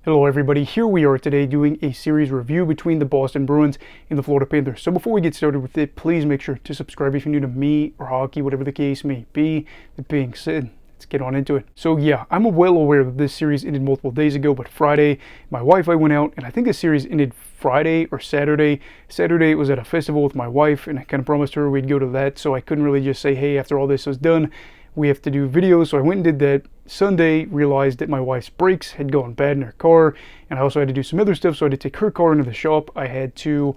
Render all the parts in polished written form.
Hello everybody, here we are today doing a series review between the Boston Bruins and the Florida Panthers. So before we get started with it, please make sure to subscribe if you're new to me or hockey, whatever the case may be. That being said, let's get on into it. So yeah, I'm well aware that this series ended multiple days ago, but Friday, my wife, I went out, and I think the series ended Friday or Saturday. Saturday it was at a festival with my wife, and I kind of promised her we'd go to that, so I couldn't really just say, hey, after all this was done, we have to do videos, so I went and did that. Sunday, realized that my wife's brakes had gone bad in her car, and I also had to do some other stuff, so I had to take her car into the shop. I had to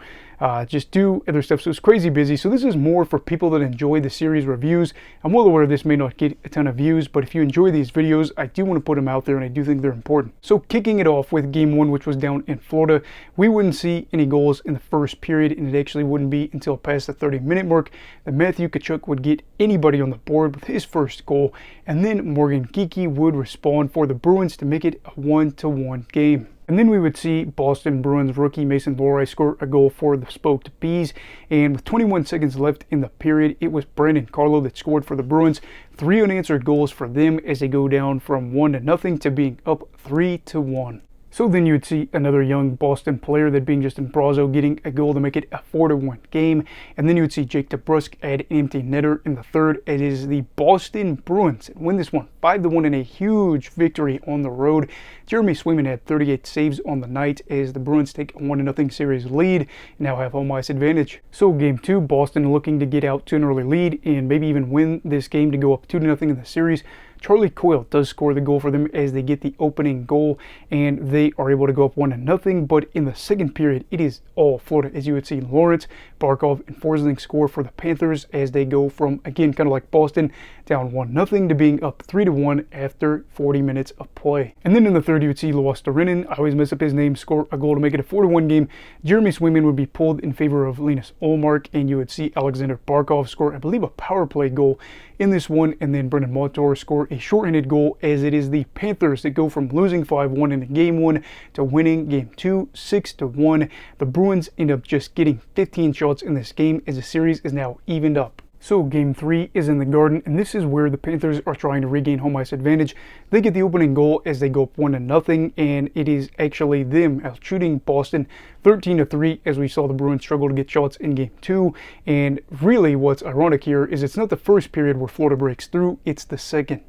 just do other stuff, so it was crazy busy. So this is more for people that enjoy the series reviews. I'm well aware this may not get a ton of views, but if you enjoy these videos, I do want to put them out there, and I do think they're important. So kicking it off with game one, which was down in Florida, we wouldn't see any goals in the first period, and it actually wouldn't be until past the 30-minute mark that Matthew Tkachuk would get anybody on the board with his first goal, and then Morgan Geekie would respond for the Bruins to make it a 1-1 game. And then we would see Boston Bruins rookie Mason Lohrei score a goal for the Spoked Bees. And with 21 seconds left in the period, it was Brandon Carlo that scored for the Bruins. 3 unanswered goals for them as they go down from 1-0 to being up 3-1. So then you would see another young Boston player, that being Justin Brazeau, getting a goal to make it a 4-1 game. And then you would see Jake DeBrusk add an empty netter in the third. It is the Boston Bruins that win this one 5-1 in a huge victory on the road. Jeremy Swayman had 38 saves on the night as the Bruins take a 1-0 series lead and now have home ice advantage. So game two, Boston looking to get out to an early lead and maybe even win this game to go up 2-0 in the series. Charlie Coyle does score the goal for them as they get the opening goal, and they are able to go up 1-0. But in the second period, it is all Florida, as you would see Lawrence, Barkov, and Forsling score for the Panthers as they go from, again, kind of like Boston, down 1-0 to being up 3-1 after 40 minutes of play. And then in the third, you would see Luostarinen, I always mess up his name, score a goal to make it a 4-1 game. Jeremy Swayman would be pulled in favor of Linus Ullmark, and you would see Alexander Barkov score, I believe, a power play goal in this one, and then Brendan Montour score a shorthanded goal, as it is the Panthers that go from losing 5-1 in game one to winning game two 6-1. The Bruins end up just getting 15 shots in this game as the series is now evened up. So game three is in the Garden, and this is where the Panthers are trying to regain home ice advantage. They get the opening goal as they go up 1-0, and it is actually them out shooting Boston 13-3 as we saw the Bruins struggle to get shots in game two. And really what's ironic here is it's not the first period where Florida breaks through, it's the second.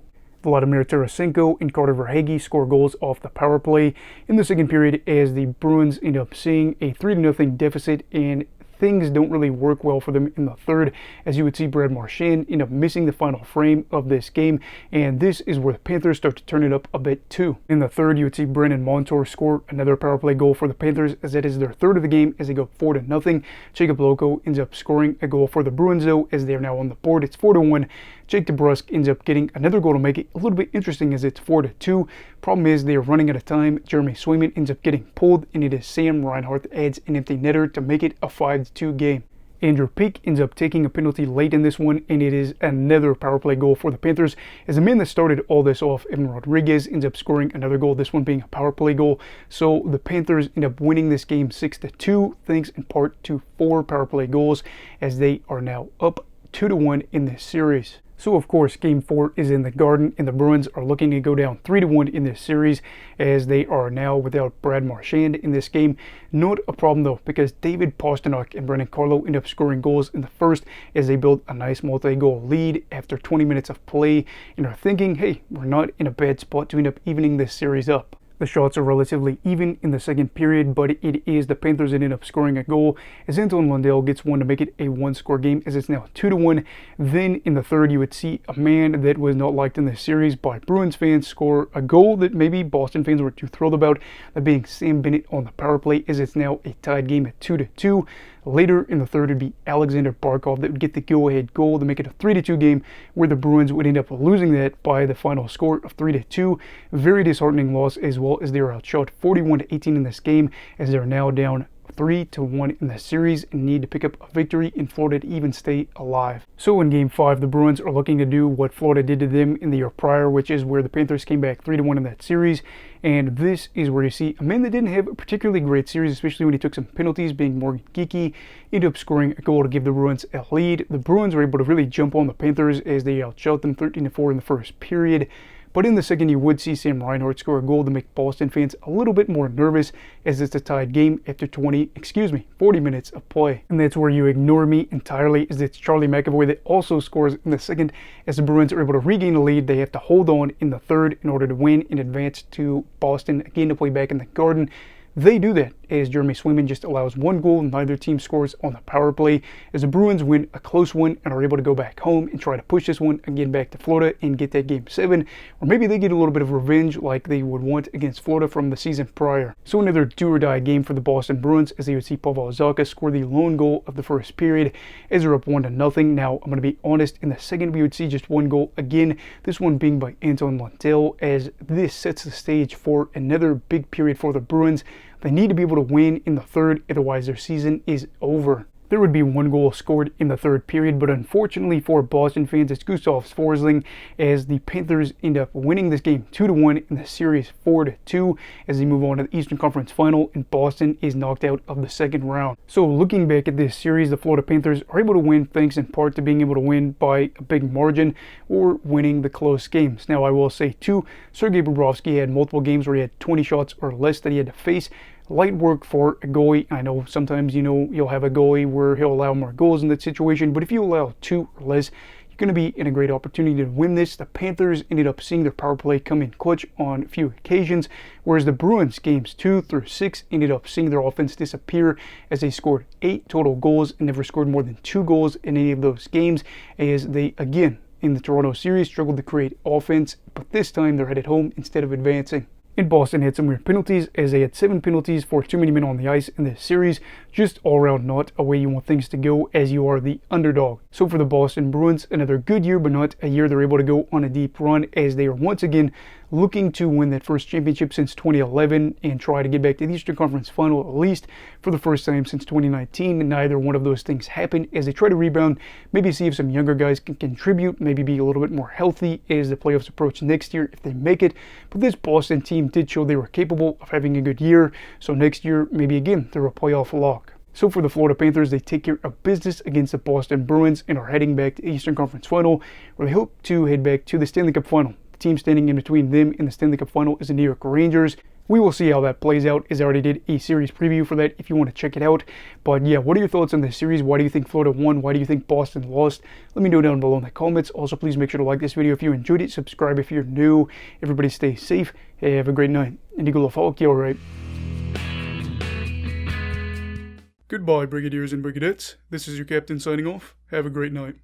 Vladimir Tarasenko and Carter Verhaeghe score goals off the power play in the second period as the Bruins end up seeing a 3-0 deficit, and things don't really work well for them in the third, as you would see Brad Marchand end up missing the final frame of this game, and this is where the Panthers start to turn it up a bit too. In the third, you would see Brendan Montour score another power play goal for the Panthers, as that is their third of the game as they go 4-0. Jacob Loco ends up scoring a goal for the Bruins though, as they are now on the board. It's 4-1. Jake DeBrusk ends up getting another goal to make it a little bit interesting, as it's 4-2. Problem is they are running out of time. Jeremy Swayman ends up getting pulled, and it is Sam Reinhart that adds an empty netter to make it a 5-2 game. Andrew Peeke ends up taking a penalty late in this one, and it is another power play goal for the Panthers, as the man that started all this off, Evan Rodriguez, ends up scoring another goal, this one being a power play goal. So the Panthers end up winning this game 6-2, thanks in part to 4 power play goals, as they are now up 2-1 in this series. So of course, game 4 is in the Garden, and the Bruins are looking to go down 3-1 in this series, as they are now without Brad Marchand in this game. Not a problem though, because David Pastrnak and Brandon Carlo end up scoring goals in the first as they build a nice multi-goal lead after 20 minutes of play, and are thinking, hey, we're not in a bad spot to end up evening this series up. The shots are relatively even in the second period, but it is the Panthers that end up scoring a goal, as Anton Lundell gets one to make it a 1-score game, as it's now 2-1. Then in the third, you would see a man that was not liked in this series by Bruins fans score a goal that maybe Boston fans were too thrilled about, that being Sam Bennett on the power play, as it's now a tied game at 2-2. Later in the third would be Alexander Barkov that would get the go-ahead goal to make it a 3-2 game, where the Bruins would end up losing that by the final score of 3-2. Very disheartening loss, as well as they were outshot 41-18 in this game, as they're now down 3-1 in the series and need to pick up a victory in Florida to even stay alive. So in game 5, the Bruins are looking to do what Florida did to them in the year prior, which is where the Panthers came back 3-1 in that series. And this is where you see a man that didn't have a particularly great series, especially when he took some penalties, being Morgan Geekie, ended up scoring a goal to give the Bruins a lead. The Bruins were able to really jump on the Panthers as they outshot them 13-4 in the first period. But in the second, you would see Sam Reinhart score a goal to make Boston fans a little bit more nervous, as it's a tied game after 40 minutes of play. And that's where you ignore me entirely, as it's Charlie McAvoy that also scores in the second. As the Bruins are able to regain the lead, they have to hold on in the third in order to win and advance to Boston again to play back in the Garden. They do that as Jeremy Swayman just allows one goal. Neither team scores on the power play, as the Bruins win a close one and are able to go back home and try to push this one again back to Florida and get that game 7. Or maybe they get a little bit of revenge like they would want against Florida from the season prior. So another do-or-die game for the Boston Bruins, as they would see Pavel Zacha score the lone goal of the first period as they're up 1-0. Now, I'm going to be honest, in the second we would see just one goal again, this one being by Anton Lundell, as this sets the stage for another big period for the Bruins. They need to be able to win in the third, otherwise their season is over. There would be one goal scored in the third period, but unfortunately for Boston fans, it's Gustav Forsling, as the Panthers end up winning this game 2-1 in the series 4-2 as they move on to the Eastern Conference Final, and Boston is knocked out of the second round. So looking back at this series, the Florida Panthers are able to win thanks in part to being able to win by a big margin or winning the close games. Now, I will say too, Sergei Bobrovsky had multiple games where he had 20 shots or less that he had to face. Light work for a goalie. I know sometimes, you'll have a goalie where he'll allow more goals in that situation, but if you allow 2 or less, you're going to be in a great opportunity to win this. The Panthers ended up seeing their power play come in clutch on a few occasions, whereas the Bruins games 2 through 6 ended up seeing their offense disappear, as they scored 8 total goals and never scored more than 2 goals in any of those games, as they, again, in the Toronto series, struggled to create offense, but this time they're headed home instead of advancing. And Boston had some weird penalties, as they had 7 penalties for too many men on the ice in this series. Just all around not a way you want things to go, as you are the underdog. So for the Boston Bruins, another good year, but not a year they're able to go on a deep run, as they are once again looking to win that first championship since 2011 and try to get back to the Eastern Conference Final at least for the first time since 2019. And neither one of those things happened, as they try to rebound, maybe see if some younger guys can contribute, maybe be a little bit more healthy as the playoffs approach next year if they make it. But this Boston team did show they were capable of having a good year, so next year maybe again they're a playoff lock. So for the Florida Panthers, they take care of business against the Boston Bruins and are heading back to the Eastern Conference Final, where they hope to head back to the Stanley Cup Final. The team standing in between them and the Stanley Cup Final is the New York Rangers. We will see how that plays out, as I already did a series preview for that if you want to check it out. But yeah, what are your thoughts on this series? Why do you think Florida won? Why do you think Boston lost? Let me know down below in the comments. Also, please make sure to like this video if you enjoyed it. Subscribe if you're new. Everybody stay safe. Hey, have a great night. And Eagle of Falk, you alright? Goodbye, Brigadiers and Brigadettes. This is your captain signing off. Have a great night.